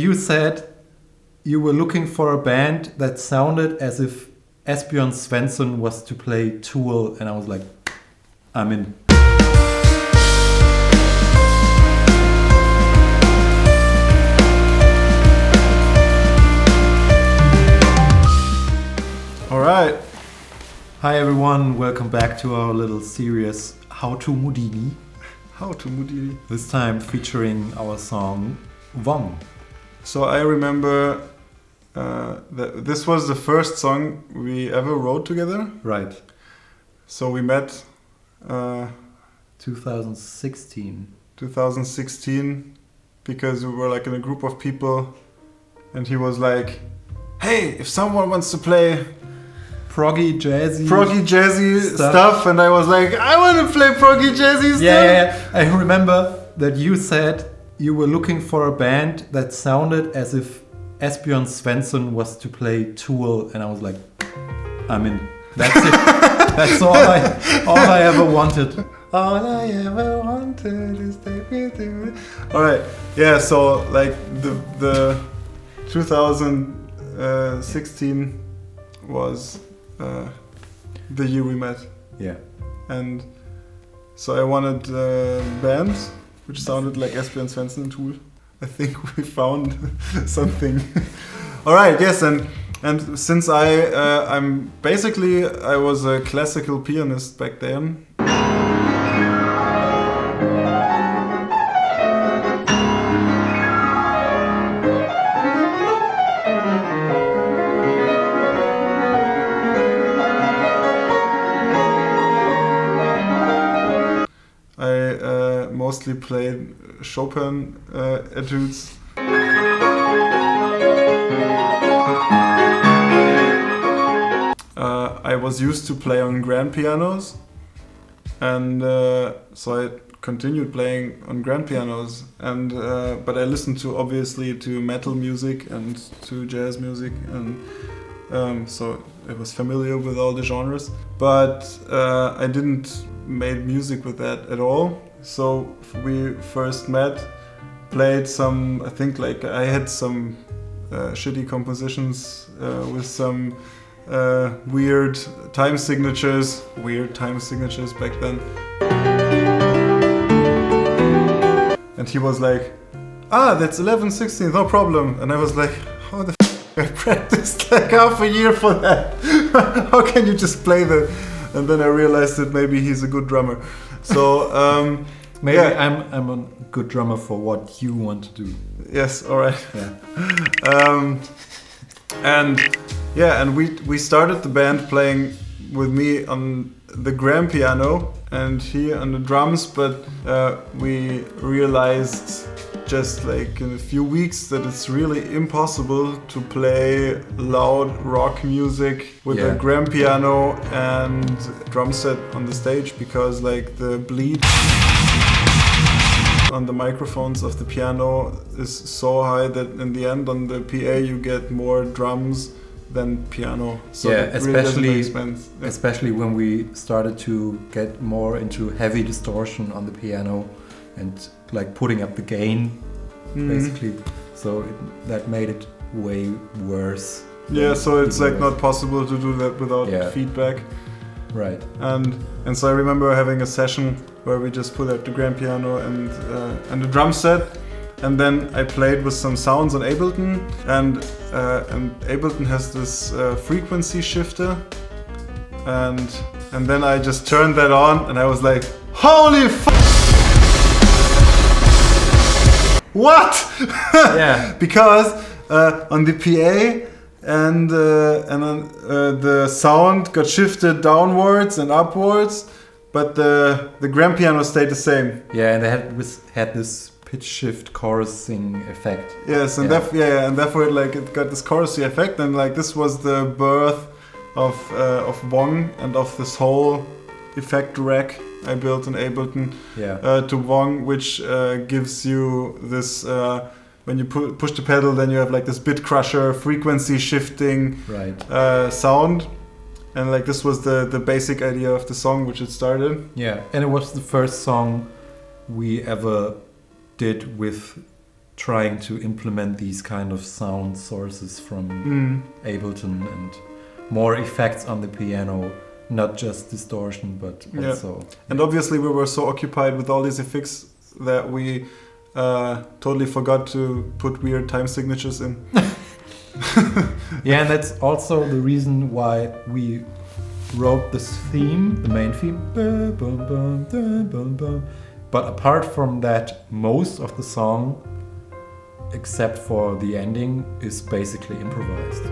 you said you were looking for a band that sounded as if Asbjørn Svensson was to play Tool, and I was like, I'm in. All right. Hi everyone, welcome back to our little series How to Moody. How to Moody. This time featuring our song Wong. So I remember that this was the first song we ever wrote together. Right. So we met 2016 because we were like in a group of people and he was like, hey, if someone wants to play proggy jazzy stuff, and I was like, I want to play proggy jazzy stuff. Yeah. I remember that you said you were looking for a band that sounded as if Asbjørn Svensson was to play Tool, and I was like, I'm in. That's it. That's all I ever wanted. All I ever wanted is take me to. All right, yeah. So like the 2016 was the year we met. Yeah. And so I wanted a band which sounded like Asbjørn Svensson and Tool. I think we found something. All right, yes, and since I was a classical pianist back then. Mostly played Chopin etudes. I was used to play on grand pianos, and so I continued playing on grand pianos. And but I listened obviously to metal music and to jazz music, and so I was familiar with all the genres. But I didn't make music with that at all. So we first met, played some, I think like I had some shitty compositions with some weird time signatures back then. And he was like, that's 11/16, no problem. And I was like, how the f*** I practiced like half a year for that. How can you just play that? And then I realized that maybe he's a good drummer. So maybe yeah. I'm a good drummer for what you want to do. Yes, all right. Yeah. And we started the band playing with me on the grand piano and he on the drums, but we realized just like in a few weeks that it's really impossible to play loud rock music with a grand piano and drum set on the stage, because like the bleed on the microphones of the piano is so high that in the end on the PA you get more drums than piano. So especially when we started to get more into heavy distortion on the piano and like putting up the gain, basically. So that made it way worse. Yeah, so it's like not possible to do that without feedback. Right. And so I remember having a session where we just put up the grand piano and the drum set, and then I played with some sounds on Ableton, and Ableton has this frequency shifter, and then I just turned that on, and I was like, holy fuck! What? Yeah. Because on the PA and the sound got shifted downwards and upwards, but the grand piano stayed the same. Yeah, and they had this pitch shift chorusing effect. Yes, and therefore it got this chorusy effect, and like this was the birth of Wong and of this whole effect rack I built in Ableton to Wong, which gives you this when you push the pedal, then you have like this bit crusher frequency shifting sound, and like this was the basic idea of the song which it started. Yeah, and it was the first song we ever did with trying to implement these kind of sound sources from Ableton and more effects on the piano, not just distortion, but also. And obviously, we were so occupied with all these effects that we totally forgot to put weird time signatures in. Yeah, and that's also the reason why we wrote this theme, the main theme. But apart from that, most of the song, except for the ending, is basically improvised.